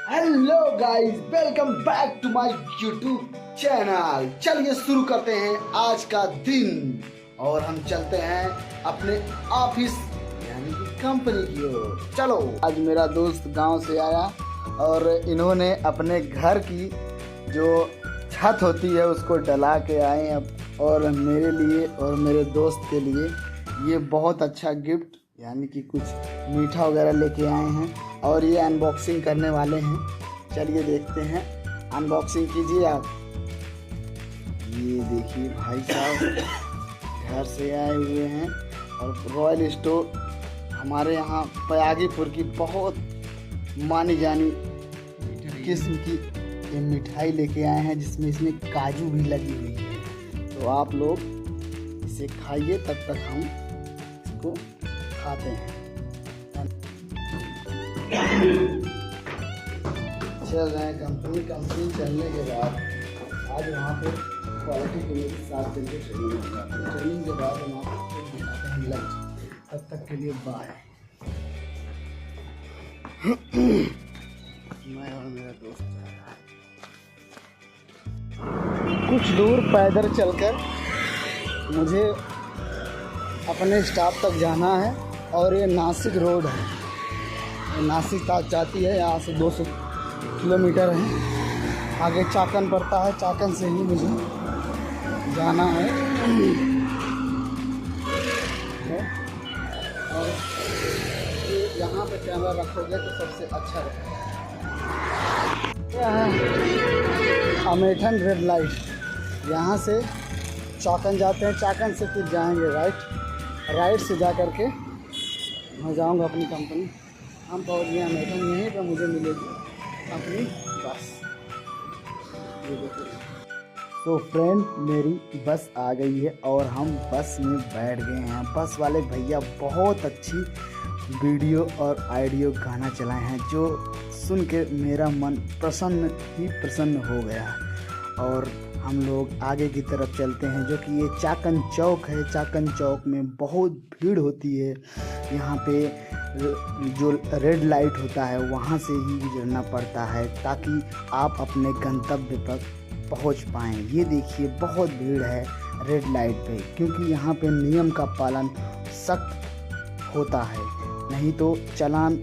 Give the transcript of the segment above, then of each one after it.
Hello guys, welcome back to my YouTube channel. चलिए शुरू करते हैं आज का दिन और हम चलते हैं अपने ऑफिस यानी कि कंपनी की ओर। चलो। आज मेरा दोस्त गांव से आया और इन्होंने अपने घर की जो छत होती है उसको डला के आए अब, और मेरे लिए और मेरे दोस्त के लिए ये बहुत अच्छा गिफ्ट यानी कि कुछ मीठा वगैरह लेके आए हैं और ये अनबॉक्सिंग करने वाले हैं। चलिए देखते हैं, अनबॉक्सिंग कीजिए आप। ये देखिए भाई साहब घर से आए हुए हैं और रॉयल स्टोर हमारे यहाँ पयागीपुर की बहुत मानी जानी किस्म की ये मिठाई लेके आए हैं जिसमें इसमें काजू भी लगी हुई है। तो आप लोग इसे खाइए, तब तक हम इसको खाते हैं। चल रहे हैं कंपनी चलने के बाद आज वहाँ पे क्वालिटी के लिए 7 दिन की ट्रेनिंग हो जाती है। ट्रेनिंग के बाद हम आपको दिखाते हैं लंच। तब तक के लिए बाय। मैं और मेरा दोस्त जा रहा है कुछ दूर पैदल चलकर। मुझे अपने स्टॉप तक जाना है और ये नासिक रोड है, नासिक तक जाती है। यहाँ से 200 किलोमीटर है, आगे चाकन पड़ता है, चाकन से ही मुझे जाना है। और यहाँ पे कैमरा रखोगे तो सबसे अच्छा रहेगा। अमेठन रेड लाइट, यहाँ से चाकन जाते हैं, चाकन से फिर जाएंगे राइट से जा कर के मैं जाऊँगा अपनी कंपनी। हम पहुँच गए अमेठन, यहीं पर मुझे मिलेगी अपनी बस। ये देखिए। तो फ्रेंड, मेरी बस आ गई है और हम बस में बैठ गए हैं। बस वाले भैया बहुत अच्छी वीडियो और ऑडियो गाना चलाए हैं जो सुन के मेरा मन प्रसन्न हो गया। और हम लोग आगे की तरफ चलते हैं जो कि ये चाकन चौक है। चाकन चौक में बहुत भीड़ होती है। यहाँ पे जो रेड लाइट होता है वहाँ से ही गुजरना पड़ता है ताकि आप अपने गंतव्य तक पहुँच पाएँ। ये देखिए बहुत भीड़ है रेड लाइट पे, क्योंकि यहाँ पे नियम का पालन सख्त होता है, नहीं तो चालान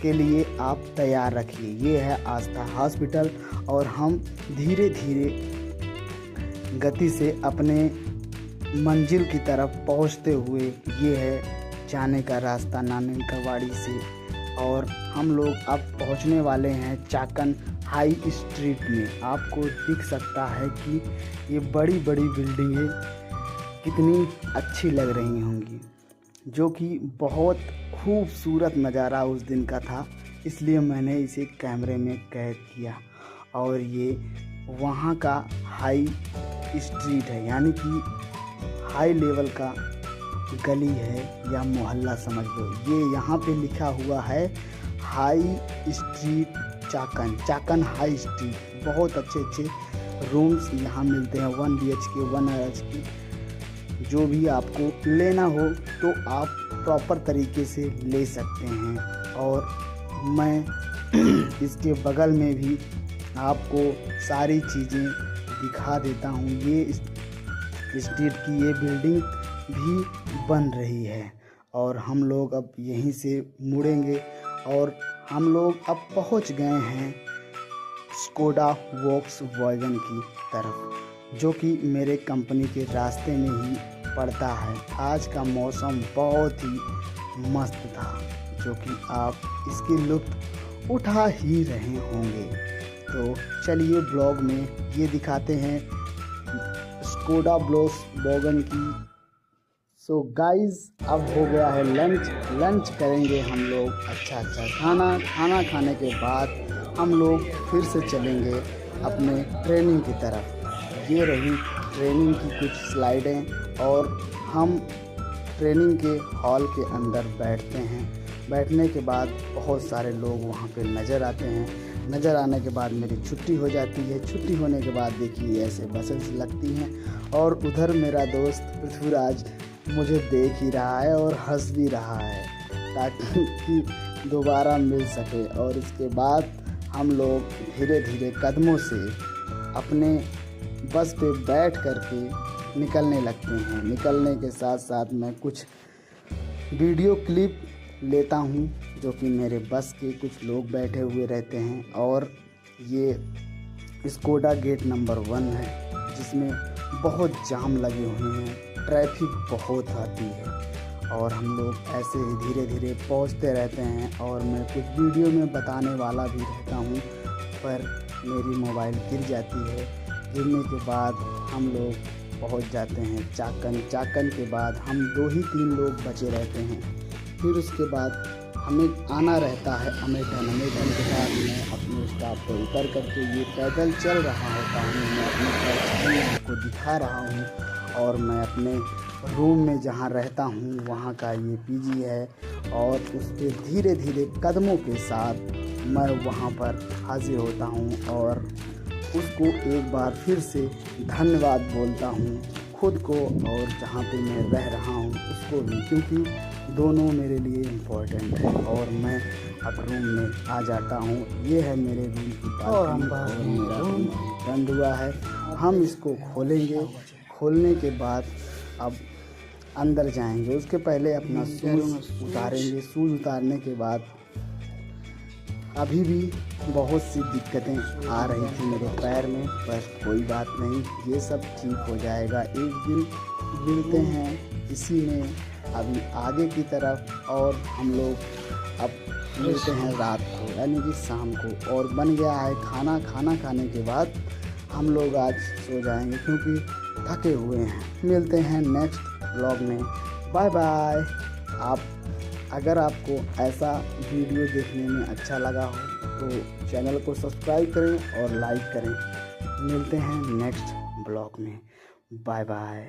के लिए आप तैयार रखिए। ये है आस्था हॉस्पिटल और हम धीरे धीरे गति से अपने मंजिल की तरफ पहुंचते हुए, ये है जाने का रास्ता नानिन कवाड़ी से। और हम लोग अब पहुंचने वाले हैं चाकन हाई स्ट्रीट में। आपको दिख सकता है कि ये बड़ी बड़ी बिल्डिंगें कितनी अच्छी लग रही होंगी, जो कि बहुत खूबसूरत नज़ारा उस दिन का था, इसलिए मैंने इसे कैमरे में कैद किया। और ये वहाँ का हाई स्ट्रीट है, यानी कि हाई लेवल का गली है या मोहल्ला समझ लो। ये यहाँ पे लिखा हुआ है high street Chakan high street. बहुत अच्छे रूम्स यहाँ मिलते हैं, 1 BHK 1 RHK। जो भी आपको लेना हो तो आप प्रॉपर तरीके से ले सकते हैं। और मैं इसके बगल में भी आपको सारी चीज़ें दिखा देता हूँ। ये स्ट्रीट की ये बिल्डिंग भी बन रही है और हम लोग अब यहीं से मुड़ेंगे। और हम लोग अब पहुँच गए हैं स्कोडा वॉक्सवैगन की तरफ, जो कि मेरे कंपनी के रास्ते में ही पड़ता है। आज का मौसम बहुत ही मस्त था, जो कि आप इसकी लुत्फ उठा ही रहे होंगे। तो चलिए ब्लॉग में ये दिखाते हैं स्कोडा वॉक्सवैगन की। सो गाइस, अब हो गया है लंच करेंगे हम लोग अच्छा खाना खाने के बाद हम लोग फिर से चलेंगे अपने ट्रेनिंग की तरफ। ये रही ट्रेनिंग की कुछ स्लाइडें और हम ट्रेनिंग के हॉल के अंदर बैठते हैं। बैठने के बाद बहुत सारे लोग वहाँ पे नज़र आते हैं। नज़र आने के बाद मेरी छुट्टी हो जाती है। छुट्टी होने के बाद देखिए ऐसे बसेस लगती हैं और उधर मेरा दोस्त पृथ्वीराज मुझे देख ही रहा है और हंस भी रहा है ताकि दोबारा मिल सके। और इसके बाद हम लोग धीरे धीरे कदमों से अपने बस पे बैठ करके निकलने लगते हैं। निकलने के साथ साथ मैं कुछ वीडियो क्लिप लेता हूँ जो कि मेरे बस के कुछ लोग बैठे हुए रहते हैं। और ये स्कोडा गेट नंबर 1 है जिसमें बहुत जाम लगे हुए हैं, ट्रैफिक बहुत आती है और हम लोग ऐसे ही धीरे धीरे पहुंचते रहते हैं। और मैं कुछ वीडियो में बताने वाला भी रहता हूं, पर मेरी मोबाइल गिर जाती है। गिरने के बाद हम लोग पहुंच जाते हैं चाकन। चाकन के बाद हम 2 ही 3 लोग बचे रहते हैं। फिर उसके बाद हमें आना रहता है अमेठन। अमेठन के बाद मैं अपने स्टॉप पर उतर करके ये पैदल चल रहा होता हूँ। मैं अपने परछाई आपको दिखा रहा हूँ और मैं अपने रूम में जहाँ रहता हूँ वहाँ का ये पीजी है। और उसके धीरे धीरे कदमों के साथ मैं वहाँ पर हाजिर होता हूँ और उसको एक बार फिर से धन्यवाद बोलता हूँ खुद को और जहाँ पे मैं रह रहा हूँ उसको भी, क्योंकि दोनों मेरे लिए इम्पोर्टेंट है। और मैं अब रूम में आ जाता हूँ। ये है मेरे रूम की बालकनी और मेरा रूम बंद हुआ है। हम इसको खोलेंगे। खोलने के बाद अब अंदर जाएंगे। उसके पहले अपना शूज़ उतारेंगे। शूज़ उतारने के बाद अभी भी बहुत सी दिक्कतें आ रही थी मेरे पैर में, पर कोई बात नहीं, ये सब ठीक हो जाएगा। एक दिन मिलते हैं इसी में अभी आगे की तरफ और हम लोग अब मिलते हैं रात को यानी कि शाम को। और बन गया है खाना। खाना खाने के बाद हम लोग आज सो जाएंगे क्योंकि थके हुए हैं। मिलते हैं नेक्स्ट व्लॉग में। Bye bye. अगर आपको ऐसा वीडियो देखने में अच्छा लगा हो तो चैनल को सब्सक्राइब करें और लाइक करें। मिलते हैं नेक्स्ट ब्लॉग में। Bye bye.